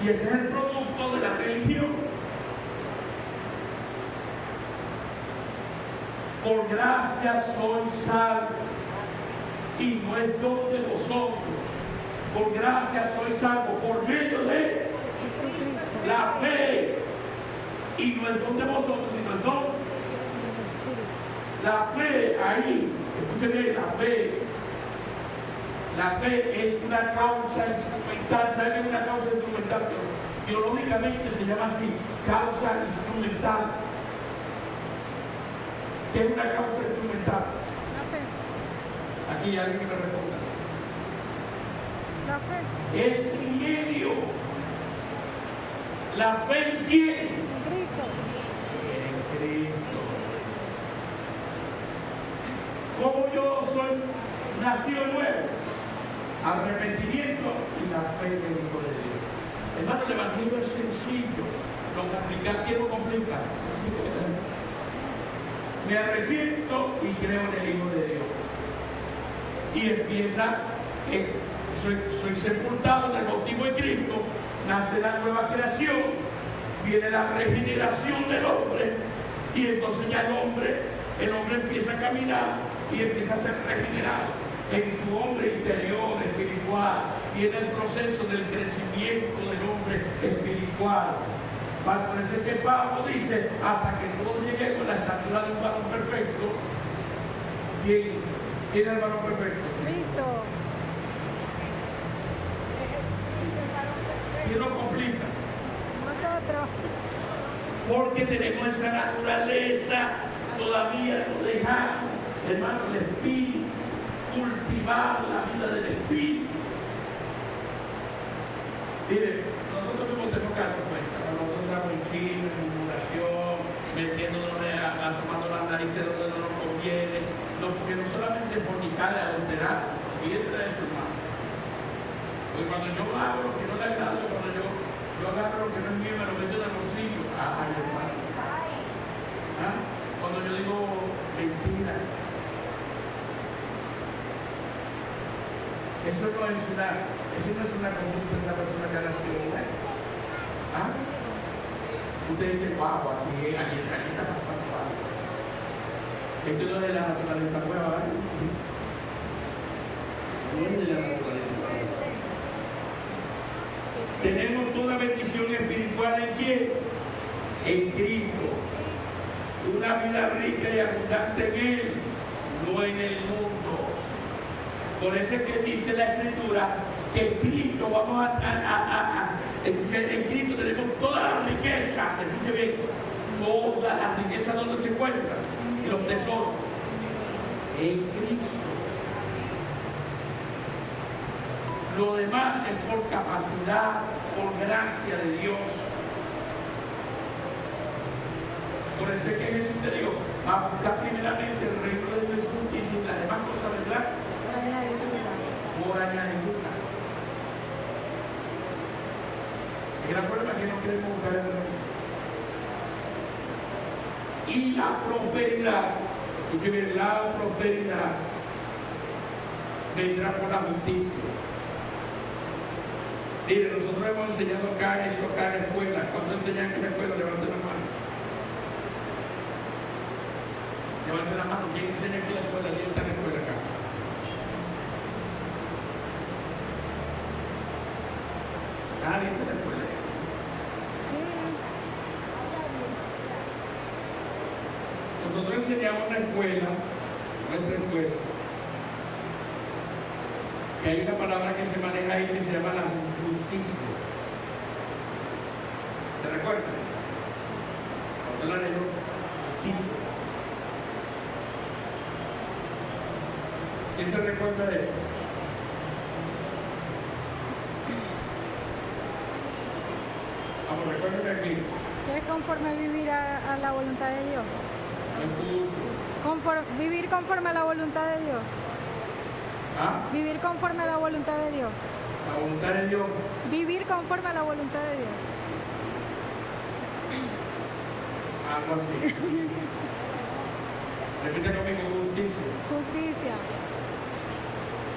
Speaker 1: Y ese es el producto de la religión. Por gracia soy salvo, y no es don de vosotros. Por gracia soy salvo, por medio de
Speaker 2: Jesucristo.
Speaker 1: la fe. Y no es don de vosotros, sino el don. La fe ahí, escúcheme bien, la fe es una causa instrumental. ¿Sabe qué es una causa instrumental? Teológicamente se llama así, causa instrumental. ¿Qué es una causa instrumental?
Speaker 2: La fe.
Speaker 1: Aquí hay alguien que me responda.
Speaker 2: La fe.
Speaker 1: Es un medio. La fe en quién?
Speaker 2: En Cristo.
Speaker 1: En Cristo. ¿Cómo yo soy nacido nuevo? Arrepentimiento y la fe en el Hijo de Dios. Hermano, el Evangelio es sencillo. Lo complicado, ¿quién lo complica? Me arrepiento y creo en el Hijo de Dios. Y empieza, soy sepultado en el bautismo de Cristo, nace la nueva creación, viene la regeneración del hombre, y entonces ya el hombre empieza a caminar y empieza a ser regenerado en su hombre interior, espiritual, viene el proceso del crecimiento del hombre espiritual. Por eso es que Pablo dice, hasta que todos lleguemos a la estatura de un varón perfecto. ¿Quién es el varón perfecto?
Speaker 2: Cristo.
Speaker 1: ¿Quién lo complica?
Speaker 2: Nosotros.
Speaker 1: Porque tenemos esa naturaleza, todavía no dejamos, hermano, el espíritu, cultivar la vida del espíritu. Mire, nosotros mismos tenemos que darnos cuenta, cuando nosotros estamos en Chile, en murmuración, metiéndonos, asomando las narices donde no nos conviene, no, porque no solamente fornicar y adulterar, y ese es su hermano. Porque cuando yo hago lo que no le agrada, cuando yo agarro lo que no es mío, me lo meto en el bolsillo, ay hermano. ¿Ah? Cuando yo digo mentiras, eso no es una conducta de una persona que ha nacido mujer. ¿Ah? Usted dice, wow, aquí está pasando algo. Esto no es de la naturaleza nueva, ¿vale? No es de la naturaleza nueva. Tenemos toda bendición espiritual en quién? En Cristo. Una vida rica y abundante en Él, no en el mundo. Por eso es que dice la Escritura que en Cristo en Cristo tenemos todas las riquezas, escuche bien, todas las riquezas donde se encuentran, y los tesoros, en Cristo. Lo demás es por capacidad, por gracia de Dios. Por eso es que Jesús te dijo, a buscar primeramente el reino de Dios y su justicia, y las demás cosas vendrán por añadidura. El gran problema es que no queremos buscar el reino. Y la prosperidad, escúcheme, la prosperidad vendrá por la justicia. Mire, nosotros hemos enseñado acá eso, acá en la escuela. ¿Cuándo enseñan en la escuela? Levanten la mano. Levanten la mano. ¿Quién enseña aquí en la escuela? ¿Quién está en la escuela acá? Nadie está en la escuela.
Speaker 2: Sí.
Speaker 1: Nosotros enseñamos en la escuela, nuestra escuela, que hay una palabra que se maneja ahí que se llama la justicia. ¿Se recuerdan? Cuando la leyó, justicia. ¿Quién se recuerda de eso? Vamos, recuérdenme aquí.
Speaker 2: ¿Qué es conforme vivir a la voluntad de Dios?
Speaker 1: No escucho.
Speaker 2: Vivir conforme a la voluntad de Dios.
Speaker 1: ¿Ah?
Speaker 2: Vivir conforme a la voluntad de Dios.
Speaker 1: La voluntad de Dios.
Speaker 2: Vivir conforme a la voluntad de Dios.
Speaker 1: Algo así. Repite conmigo, justicia.
Speaker 2: Justicia.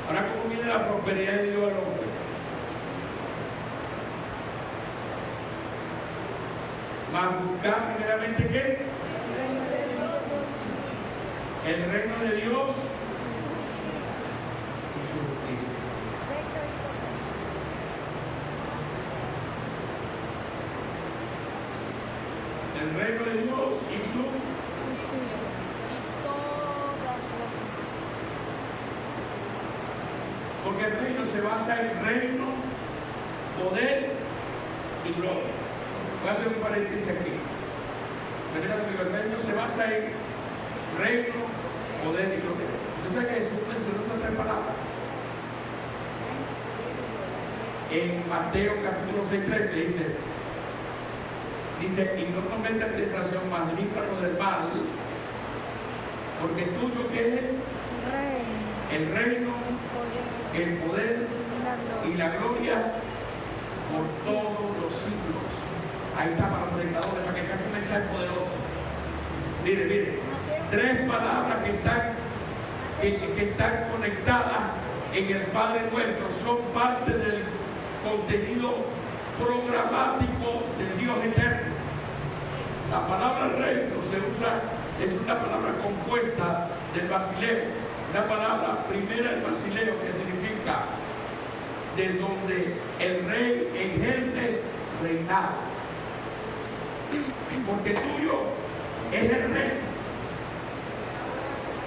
Speaker 1: Ahora, ¿cómo viene la prosperidad de Dios al hombre? Más buscar primeramente ¿qué? El reino de Dios y su justicia. El reino de Dios y su
Speaker 2: Justicia.
Speaker 1: porque el reino se basa en reino, poder y gloria. Voy a hacer un paréntesis aquí. Repita conmigo, el reino se basa en reino, poder y gloria. Usted sabe que Jesús mencionó esas tres palabras. En Mateo capítulo 6:13 dice, y no nos metas en tentación, mas líbranos del mal, porque tuyo que es
Speaker 2: Reino.
Speaker 1: el reino, el poder y la gloria por todos los siglos. Ahí está para los predicadores, para que saquen un mensaje poderoso. Mire, tres palabras que están conectadas en el Padre Nuestro son parte del contenido programático del Dios eterno. La palabra reino se usa, es una palabra compuesta del basileo. La palabra primera del basileo que significa de donde el rey ejerce reinado. Porque tuyo es el rey.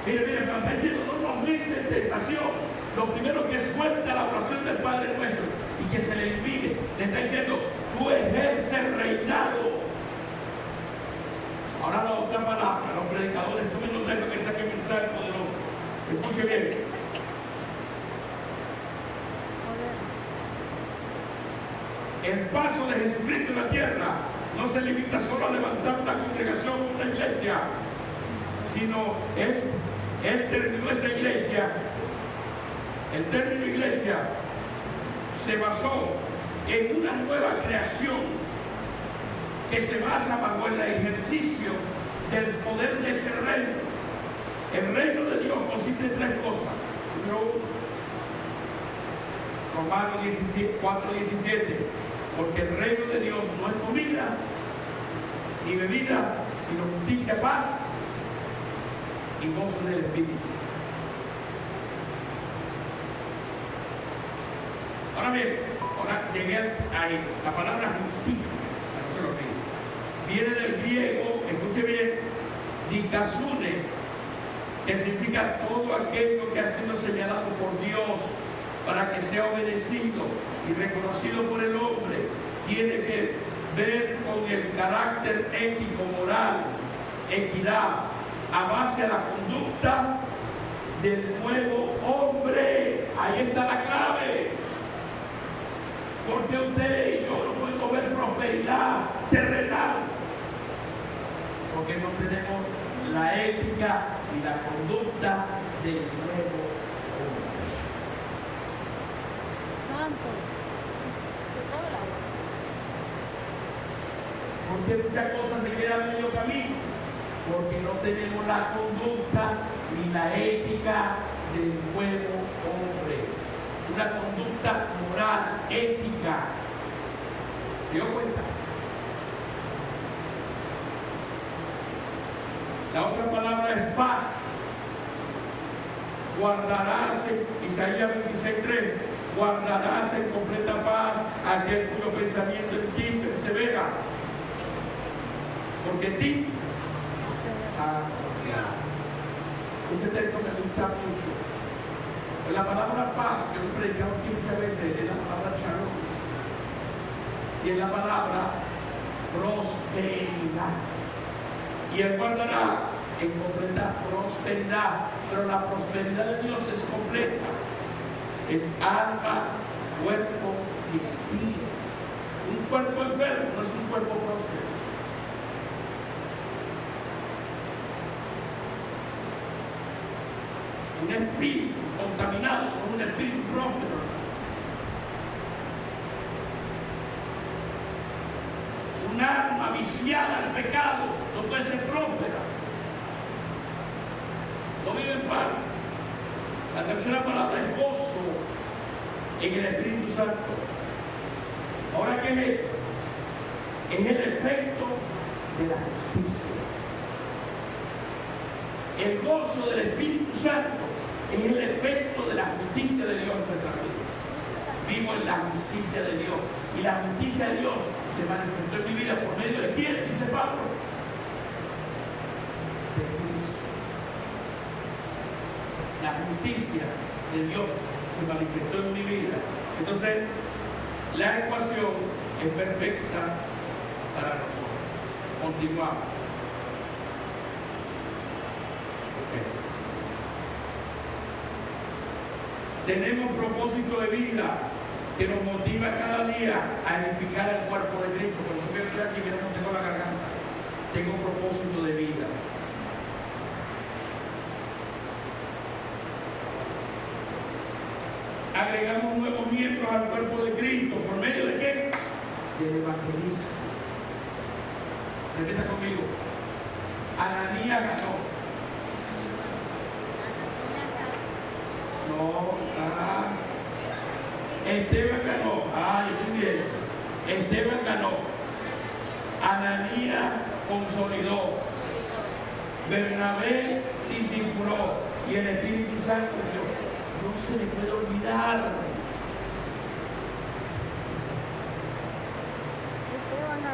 Speaker 1: Mire, cuando está diciendo normalmente en tentación, lo primero que suelta la oración del Padre Nuestro y que se le impide, le está diciendo, tú ejerces reinado. Ahora la otra palabra, los predicadores, tú me lo dejas que saquen mensaje poderoso. Escuche bien. El paso de Jesucristo en la tierra no se limita solo a levantar una congregación o una iglesia, sino Él terminó esa iglesia. El término iglesia se basó en una nueva creación que se basa bajo el ejercicio del poder de ese reino. El reino de Dios consiste en tres cosas. Número uno, Romanos 4:17, porque el reino de Dios no es comida ni bebida, sino justicia, paz y gozo del Espíritu. Ahora bien, llegué ahí. La palabra justicia, no se lo olvide, viene del griego, escuche bien, dikasune, que significa todo aquello que ha sido señalado por Dios para que sea obedecido y reconocido por el hombre. Tiene que ver con el carácter ético, moral, equidad, a base de la conducta del nuevo hombre. Ahí está la clave. Porque usted y yo no podemos ver prosperidad terrenal, porque no tenemos la ética y la conducta del nuevo hombre.
Speaker 2: Santo.
Speaker 1: Porque muchas cosas se quedan a medio camino, porque no tenemos la conducta ni la ética del nuevo hombre. Una conducta moral, ética. ¿Se dio cuenta? La otra palabra es paz. Guardarás, Isaías 26:3, guardarás en completa paz aquel cuyo pensamiento en ti persevera, porque en ti ha confiado. Ese texto me gusta mucho. La palabra paz que hemos predicado aquí muchas veces es la palabra shalom y es la palabra prosperidad. Y Él guardará en completa prosperidad, pero la prosperidad de Dios es completa. Es alma, cuerpo y espíritu. Un cuerpo enfermo no es un cuerpo próspero. Un espíritu contaminado con un espíritu próspero. Un alma viciada al pecado no puede ser próspera. No vive en paz. La tercera palabra es gozo en el Espíritu Santo. Ahora, ¿qué es esto? Es el efecto de la justicia. El gozo del Espíritu Santo es el efecto de la justicia de Dios en nuestra vida. Vivo en la justicia de Dios. Y la justicia de Dios se manifestó en mi vida por medio de quién, dice Pablo. De Cristo. La justicia de Dios se manifestó en mi vida. Entonces, la ecuación es perfecta para nosotros. Continuamos. Tenemos propósito de vida que nos motiva cada día a edificar el cuerpo de Cristo. Por eso que aquí que no tengo la garganta. Tengo propósito de vida. Agregamos nuevos miembros al cuerpo de Cristo. ¿Por medio de qué? Del evangelismo. Repita conmigo. Ananías ganó. No, Esteban ganó. Muy bien. Esteban ganó. Ananías consolidó. Bernabé discipuló. Y el Espíritu Santo Dios. No se le puede olvidar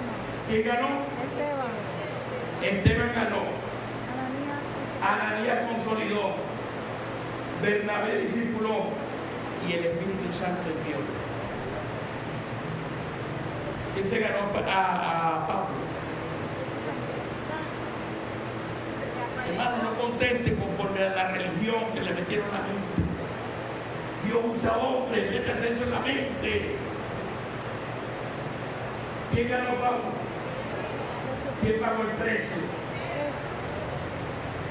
Speaker 2: ganó?
Speaker 1: ¿Quién ganó?
Speaker 2: Esteban.
Speaker 1: Esteban ganó.
Speaker 2: Ananías.
Speaker 1: Ananías consolidó. Bernabé discipuló. Y el Espíritu Santo envió. ¿Quién se ganó a Pablo? Hermano, no conteste conforme a la religión que le metieron a la mente. Dios usa hombres, mete eso en la mente. ¿Quién ganó Pablo? ¿Quién pagó el precio?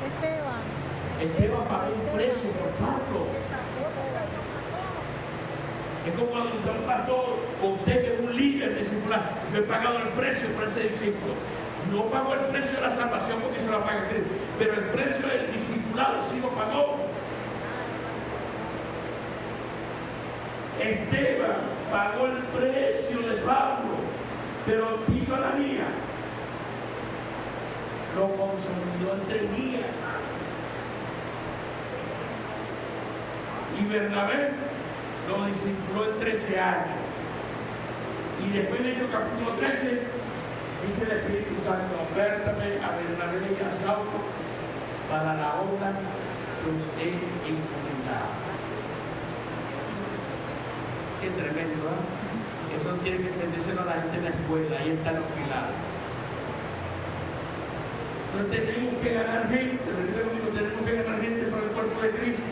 Speaker 2: Esteban.
Speaker 1: Esteban pagó un precio por Pablo. Es como cuando usted es un pastor o usted que es un líder discipular. Yo he pagado el precio por ese discípulo. No pagó el precio de la salvación porque se lo paga Cristo, pero el precio del discipulado sí lo pagó. Esteban pagó el precio de Pablo, pero hizo Ananías. Lo consolidó en 3 días. Y Bernabé lo discipuló en 13 años. Y después en Hechos capítulo 13, dice el Espíritu Santo, apértame a Bernabé y a Saulo para la obra que os he encomendado. Qué tremendo, ¿eh? Eso tiene que entendérselo a la gente en la escuela, ahí están los pilares. Entonces tenemos que ganar gente, tenemos que ganar gente para el cuerpo de Cristo.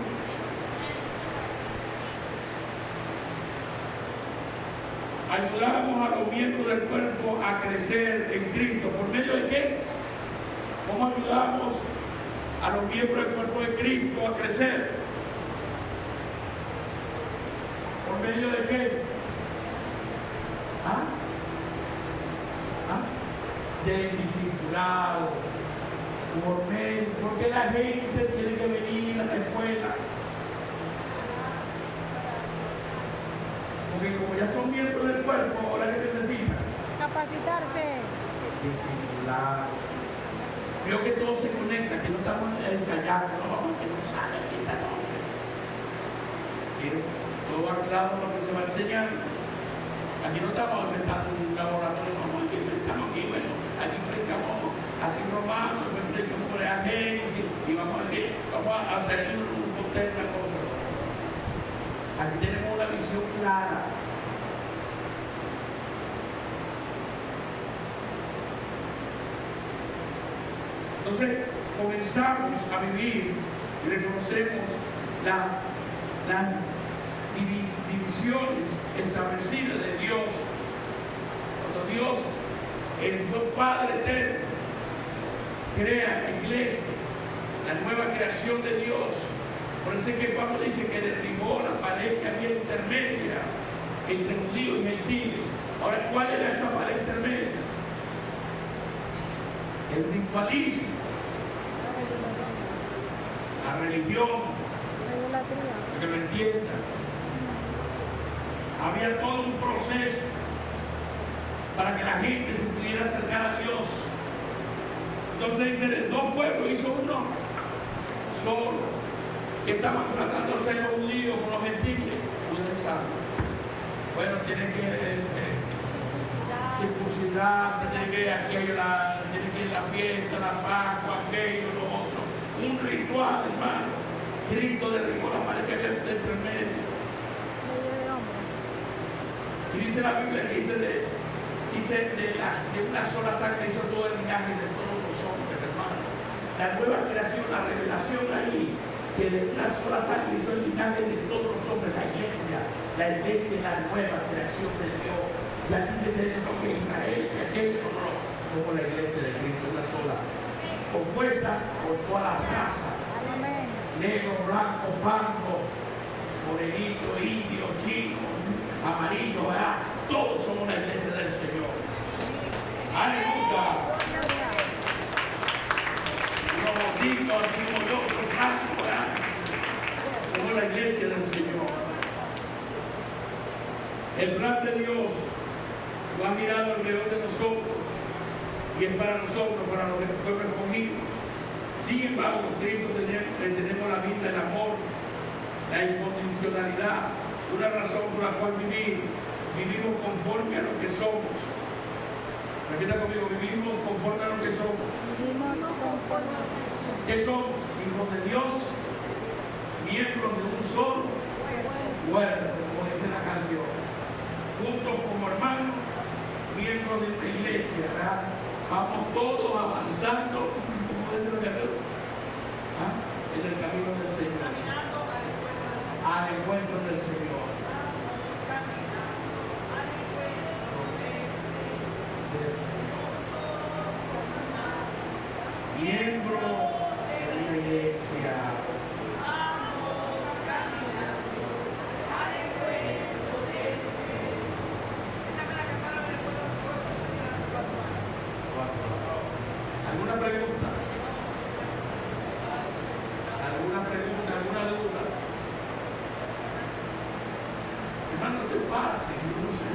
Speaker 1: Ayudamos a los miembros del cuerpo a crecer en Cristo. ¿Por medio de qué? ¿Cómo ayudamos a los miembros del cuerpo de Cristo a crecer? ¿Por medio de qué? Del discipulado. Porque la gente tiene que venir a la escuela. Porque como ya son miembros del cuerpo, ahora que necesitan
Speaker 2: capacitarse,
Speaker 1: discipular. Creo que todo se conecta, que no estamos ensayando, no, que no sale aquí esta noche. Pero todo anclado en lo que se va a enseñar. Aquí no estamos inventando un laboratorio, no, estamos aquí, bueno, aquí predicamos, aquí Romanos, predicamos por el Génesis, y vamos a hacer aquí un cóctel, una cosa. Aquí tenemos una visión clara. Entonces comenzamos a vivir y reconocemos las divisiones establecidas de Dios. Cuando Dios, el Dios Padre eterno, crea la iglesia, la nueva creación de Dios. Por eso es que Pablo dice que derribó la pared que había intermedia entre judíos y gentiles. Ahora, ¿cuál era esa pared intermedia? El ritualismo, la religión, para que lo entiendan. Había todo un proceso para que la gente se pudiera acercar a Dios. Entonces dice, de 2 pueblos hizo uno solo. Que estaban tratando de hacer los judíos con los gentiles. Ustedes saben. Bueno, tienen que circuncidarse, tienen que ir a la fiesta, la Pascua, aquello, lo otro. Un ritual, hermano. Cristo derribó la pared que había entre medio. Y dice la Biblia, dice de una sola sangre hizo todo el linaje de todos los hombres, hermano. La nueva creación, la revelación ahí, que de una sola sangre hizo el linaje de todos los hombres, la iglesia es la nueva creación de Dios. Y aquí dice eso, no que Israel, que aquello, no, somos la iglesia de Cristo, una sola, compuesta por toda la raza, negro, blanco, pardo, morenito, indio, chino, amarillo, ¿verdad? Todos somos la iglesia del Señor. Aleluya. Los bautitos, así como yo, los francos, ¿verdad? Somos la iglesia del Señor. El plan de Dios lo ha mirado alrededor de nosotros y es para nosotros, para los pueblos escogidos. Sin embargo, Cristo tenemos la vida, el amor, la incondicionalidad, una razón por la cual vivimos conforme a lo que somos. Repita conmigo, vivimos conforme a lo que somos.
Speaker 2: Vivimos conforme a Jesús.
Speaker 1: ¿Qué somos? Hijos de Dios, miembros de un solo cuerpo, como dice la canción. Juntos como hermanos, miembros de una iglesia, ¿verdad? Vamos todos avanzando, como dice la canción, en el camino del Señor, al encuentro del Señor. Del Señor. Miembro de la iglesia. ¿Alguna pregunta? ¿Alguna pregunta? ¿Alguna duda? Hermano, esto es fácil, no sé.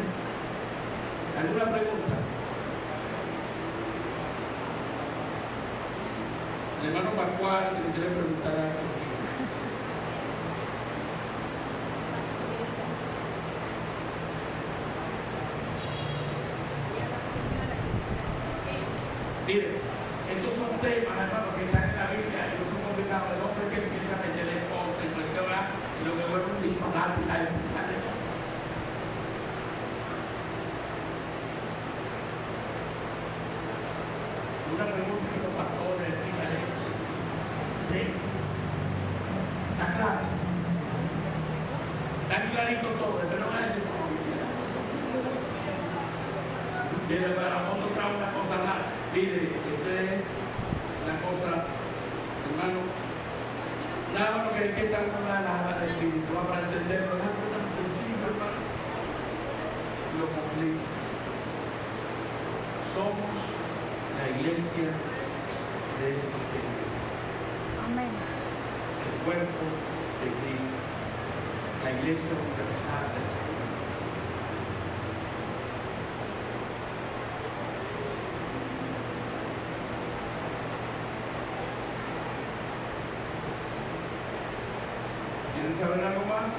Speaker 1: ¿Alguna pregunta? El hermano Pascual que me quiere preguntar algo. Mire, estos son temas, hermano, que están en la Biblia y no son complicados. El hombre que empieza a meterle cosas y cualquier hora, y lo que vuelve un disparate y la una pregunta que los pastores explican. ¿Sí? ¿Está claro? Está clarito todo, pero no va a decir mire, para nosotros trae una cosa rara. Mire, esto es una cosa, hermano, nada más que está una alada del espíritu, para entenderlo, es algo tan sencillo, hermano. Lo complica. Somos la iglesia del Señor.
Speaker 2: Amén.
Speaker 1: El cuerpo de Cristo. La iglesia universal del Señor. ¿Quieren saber algo más?